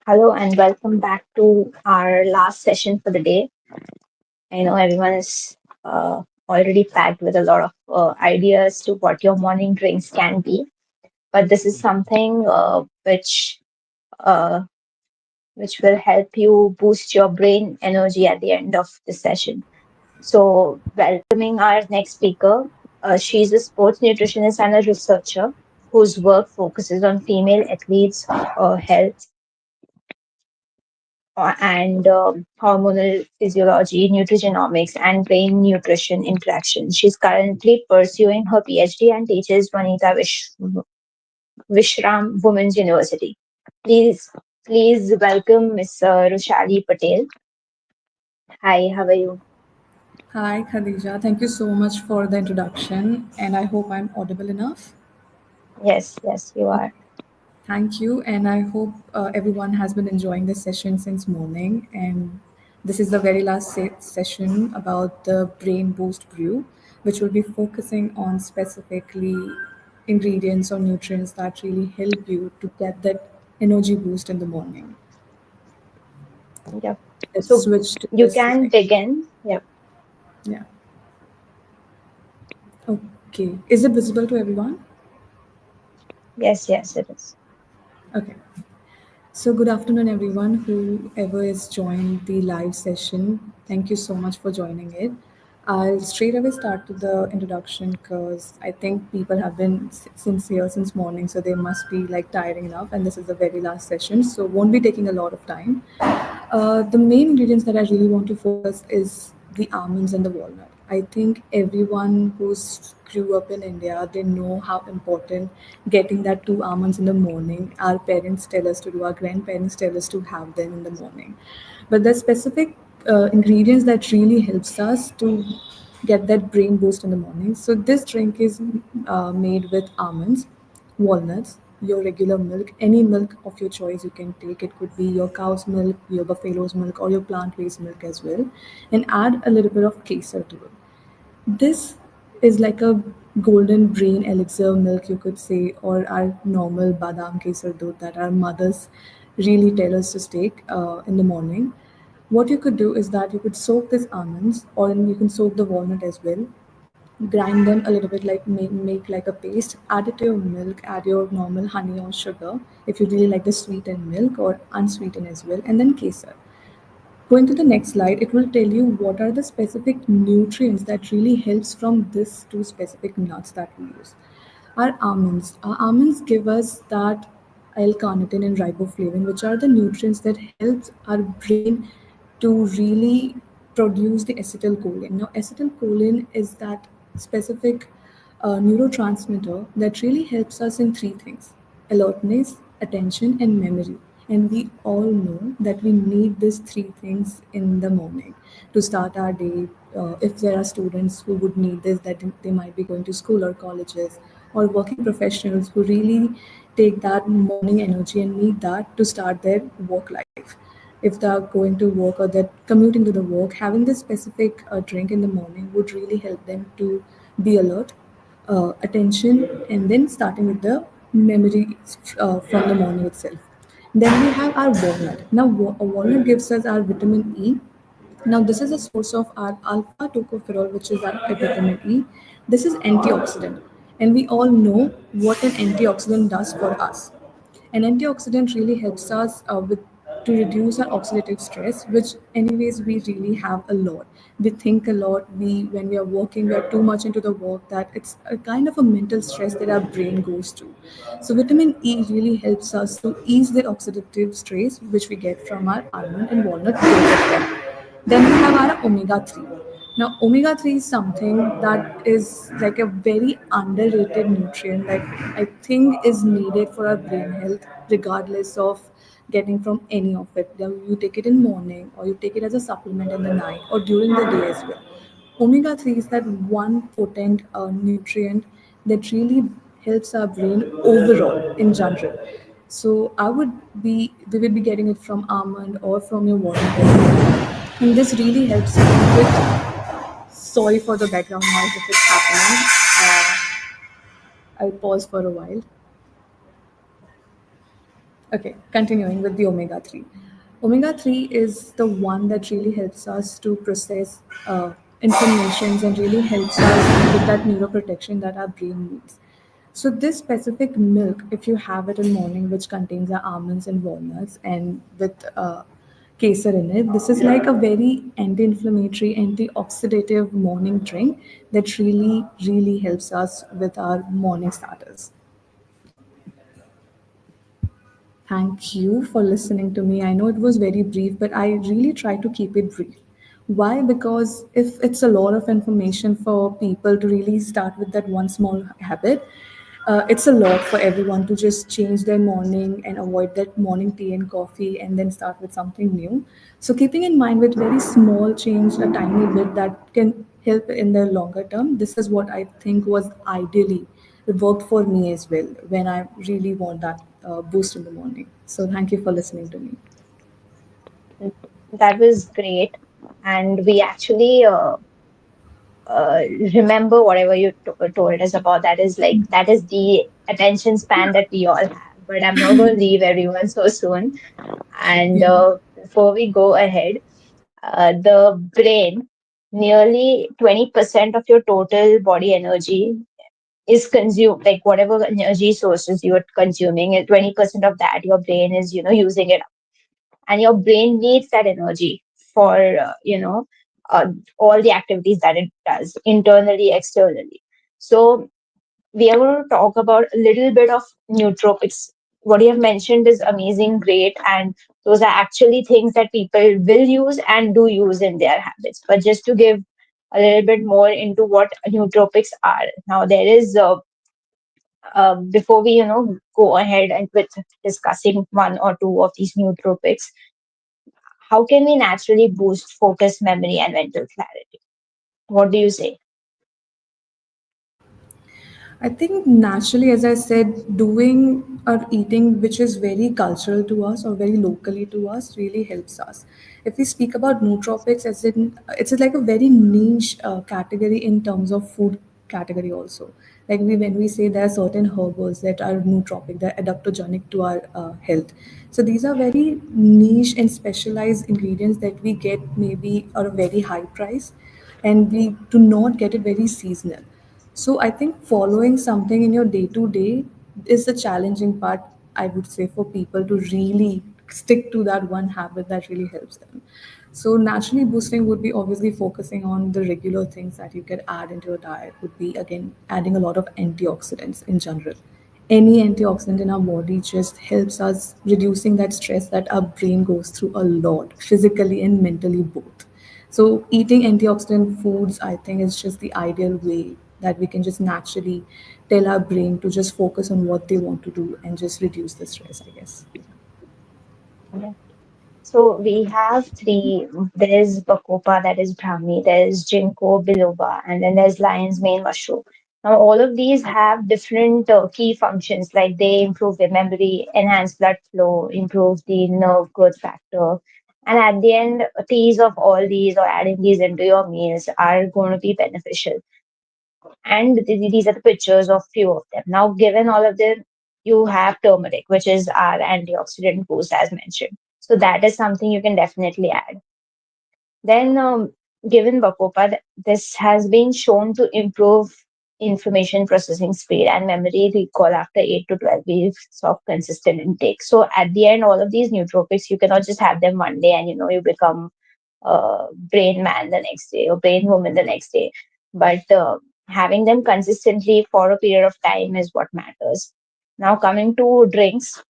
Hello and welcome back to our last session for the day. I know everyone is already packed with a lot of ideas to what your morning drinks can be, but this is something uh, which will help you boost your brain energy at the end of the session. So, welcoming our next speaker, she's a sports nutritionist and a researcher whose work focuses on female athletes' health and hormonal physiology, nutrigenomics, and brain nutrition interactions. She's currently pursuing her PhD and teaches Vishram Women's University. Please, please welcome Ms. Rushali Patel. Hi, how are you? Hi, Khadija. Thank you so much for the introduction, and I hope I'm audible enough. Yes, yes, you Okay. are. Thank you, and I hope everyone has been enjoying this session since morning. And this is the very last session about the Brain Boost Brew, which will be focusing on specifically ingredients or nutrients that really help you to get that energy boost in the morning. Yep. Let's So switch to you this can slide. begin. Yep. Yeah. Okay. Is it visible to everyone? Yes, yes, it is. Okay. So, good afternoon, everyone, whoever has joined the live session. Thank you so much for joining it. I'll straight away start with the introduction because I think people have been sincere since morning, so they must be like tiring enough. And this is the very last session, so won't be taking a lot of time. The main ingredients that I really want to focus is the almonds and the walnut. I think everyone who's grew up in India, they know how important getting that two almonds in the morning. Our parents tell us to do, our grandparents tell us to have them in the morning. But the specific ingredients that really helps us to get that brain boost in the morning. So this drink is made with almonds, walnuts, your regular milk, any milk of your choice you can take. It could be your cow's milk, your buffalo's milk, or your plant-based milk as well, and add a little bit of kesar to it. This is like a golden brain elixir milk, you could say, or our normal badam kesar doodh that our mothers really tell us to take in the morning. What you could do is that you could soak these almonds, or you can soak the walnut as well, grind them a little bit, like make like a paste, add it to your milk, add your normal honey or sugar if you really like the sweetened milk or unsweetened as well, and then kesar. Going to the next slide, it will tell you what are the specific nutrients that really helps from this two specific nuts that we use. Our almonds give us that L-carnitine and riboflavin, which are the nutrients that helps our brain to really produce the acetylcholine. Now, acetylcholine is that specific neurotransmitter that really helps us in three things: alertness, attention, and memory. And we all know that we need these three things in the morning to start our day. If there are students who would need this, that they might be going to school or colleges, or working professionals who really take that morning energy and need that to start their work life. If they're going to work or they're commuting to the work, having this specific drink in the morning would really help them to be alert, attention, and then starting with the memory from the morning itself. Then we have our walnut. Now, a walnut gives us our vitamin E. Now, this is a source of our alpha tocopherol, which is our vitamin E. This is antioxidant, and we all know what an antioxidant does for us. An antioxidant really helps us with to reduce our oxidative stress, which anyways we really have a lot. We think a lot. We when we are working, we are too much into the work that it's a kind of a mental stress that our brain goes to. So vitamin E really helps us to ease the oxidative stress which we get from our almond and walnut both of them. Then we have our omega 3. Now, omega 3 is something that is like a very underrated nutrient that I think is needed for our brain health, regardless of getting from any of it. Now, you take it in morning, or you take it as a supplement in the night, or during the day as well. Omega 3 is that one potent nutrient that really helps our brain overall in general. So I would be we would be getting it from almond or from your walnut. And this really helps you with, sorry for the background noise if it's happening. I'll pause for a while. Okay, continuing with the omega 3. Omega 3 is the one that really helps us to process informations and really helps us with that neuroprotection that our brain needs. So, this specific milk, if you have it in morning, which contains the almonds and walnuts and with kesar in it, this is like a very anti inflammatory, antioxidative morning drink that really, really helps us with our morning starters. Thank you for listening to me. I know it was very brief, but I really try to keep it brief. Why? Because if it's a lot of information for people to really start with that one small habit, it's a lot for everyone to just change their morning and avoid that morning tea and coffee and then start with something new. So, keeping in mind with very small change, a tiny bit that can help in the longer term, this is what I think was ideally it worked for me as well when I really want that boost in the morning. So, thank you for listening to me. That was great. And we actually uh, remember whatever you told us about. That is like, that is the attention span that we all have. But I'm not going to leave everyone so soon. And Yeah. before we go ahead, the brain, nearly 20% of your total body energy is consumed, like whatever energy sources you are consuming, and 20% of that your brain is, using it up. And your brain needs that energy for, uh, all the activities that it does internally, externally. So we are going to talk about a little bit of nootropics. What you have mentioned is amazing, great, and those are actually things that people will use and do use in their habits. But just to give a little bit more into what nootropics are. Now, there is before we go ahead and with discussing one or two of these nootropics, how can we naturally boost focus, memory, and mental clarity? What do you say? I think naturally, as I said, doing or eating which is very cultural to us or very locally to us really helps us. If we speak about nootropics, as in it's like a very niche category in terms of food category also. Like when we say there are certain herbals that are nootropic, they're adaptogenic to our health. So these are very niche and specialized ingredients that we get maybe at a very high price, and we do not get it very seasonal. So I think following something in your day to day is the challenging part, I would say, for people to really stick to that one habit that really helps them. So naturally boosting would be obviously focusing on the regular things that you can add into your diet, would be again adding a lot of antioxidants in general. Any antioxidant in our body just helps us reducing that stress that our brain goes through a lot, physically and mentally both. So eating antioxidant foods, I think, is just the ideal way that we can just naturally tell our brain to just focus on what they want to do and just reduce the stress, I guess. So we have three. There is bacopa, that is brahmi. There is ginkgo biloba, and then there's lion's mane mushroom. Now, all of these have different key functions, like they improve the memory, enhance blood flow, improve the nerve growth factor, and at the end, teas of all these or adding these into your meals are going to be beneficial. And these are the pictures of few of them. Now, given all of them, you have turmeric, which is our antioxidant boost, as mentioned. So that is something you can definitely add. Then, given Bacopa, this has been shown to improve information processing speed and memory recall after 8 to 12 weeks of consistent intake. So at the end, all of these nootropics, you cannot just have them one day and you become brain man the next day or brain woman the next day. But having them consistently for a period of time is what matters. Now, coming to drinks,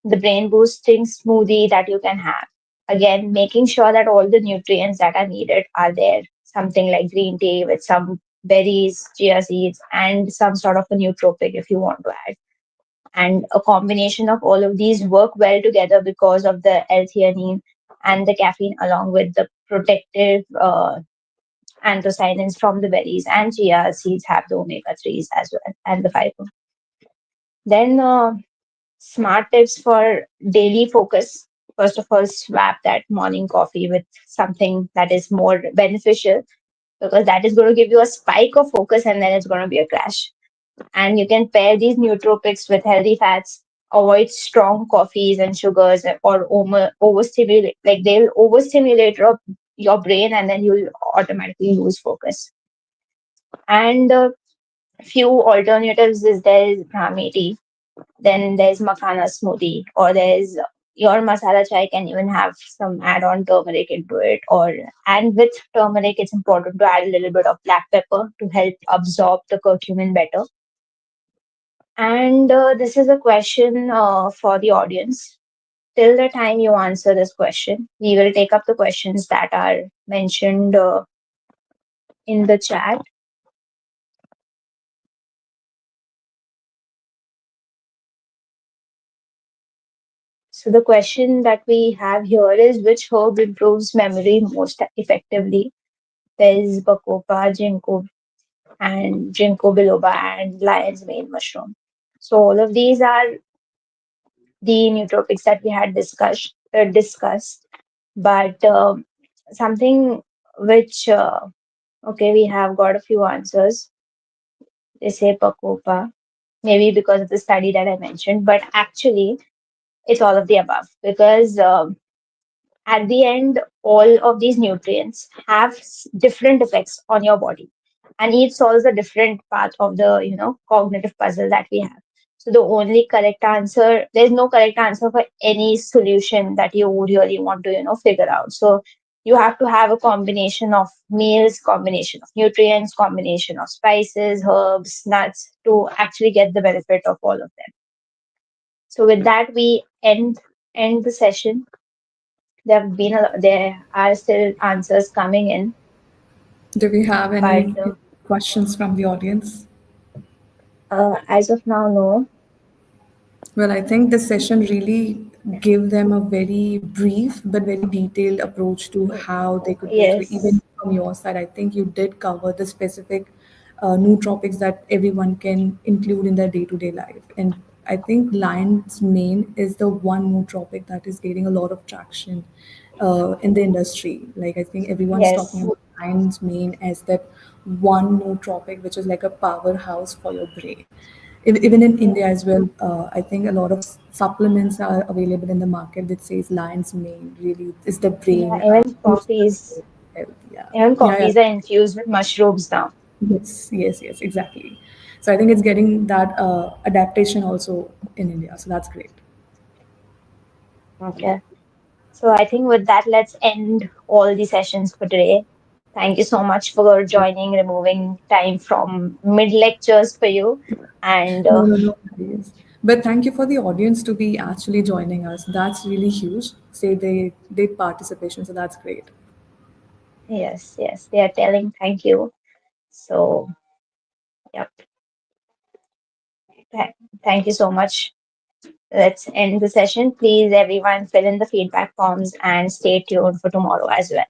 the brain boosting smoothie that you can have. Again, making sure that all the nutrients that are needed are there. Something like green tea with some berries, chia seeds, and some sort of a nootropic if you want to add. And a combination of all of these work well together because of the L-theanine and the caffeine, along with the protective anthocyanins from the berries, and chia seeds have the omega 3s as well and the fiber. Then smart tips for daily focus. First of all, swap that morning coffee with something that is more beneficial, because that is going to give you a spike of focus and then it's going to be a crash. And you can pair these nootropics with healthy fats, avoid strong coffees and sugars or overstimulate, like they'll overstimulate your brain and then you'll automatically lose focus. And few alternatives is there is Brahmi tea, then there's Makhana smoothie, or there's your masala chai can even have some add-on turmeric into it, or and with turmeric, it's important to add a little bit of black pepper to help absorb the curcumin better. And this is a question for the audience. Till the time you answer this question, we will take up the questions that are mentioned in the chat. So the question that we have here is which herb improves memory most effectively? There is bacopa, ginkgo biloba, and lion's mane mushroom. So all of these are the nootropics that we had discussed. But something which okay, we have got a few answers. They say bacopa, maybe because of the study that I mentioned, but actually it's all of the above because at the end, all of these nutrients have different effects on your body, and each solves a different part of the cognitive puzzle that we have. So the only correct answer, there's no correct answer for any solution that you would really want to figure out. So you have to have a combination of meals, combination of nutrients, combination of spices, herbs, nuts to actually get the benefit of all of them. So with that, we end the session. There are still answers coming in, Do we have but any questions from the audience? as of now, no. Well, I think this session really gave them a very brief but very detailed approach to how they could go through. Even Yes, from your side, I think you did cover the specific new topics that everyone can include in their day-to-day life. And I think lion's mane is the one new topic that is gaining a lot of traction in the industry. Like I think everyone's talking yes, about lion's mane as that one new topic, which is like a powerhouse for your brain. Even in India as well, I think a lot of supplements are available in the market that says lion's mane really is the yeah. brain booster Coffees, for health. Yeah, even yeah, yeah. coffees are infused with mushrooms now. Yes, yes, yes, exactly. So I think it's getting that adaptation also in India. So that's great. Okay. So I think with that, let's end all the sessions for today. Thank you so much for joining, removing time from mid lectures for you, and No, no, no worries. But thank you for the audience to be actually joining us. That's really huge. Say they did participation, so that's great. yes, yes, they are telling thank you. So, yep. Th- Thank you so much. Let's end the session. Please, everyone, fill in the feedback forms and stay tuned for tomorrow as well.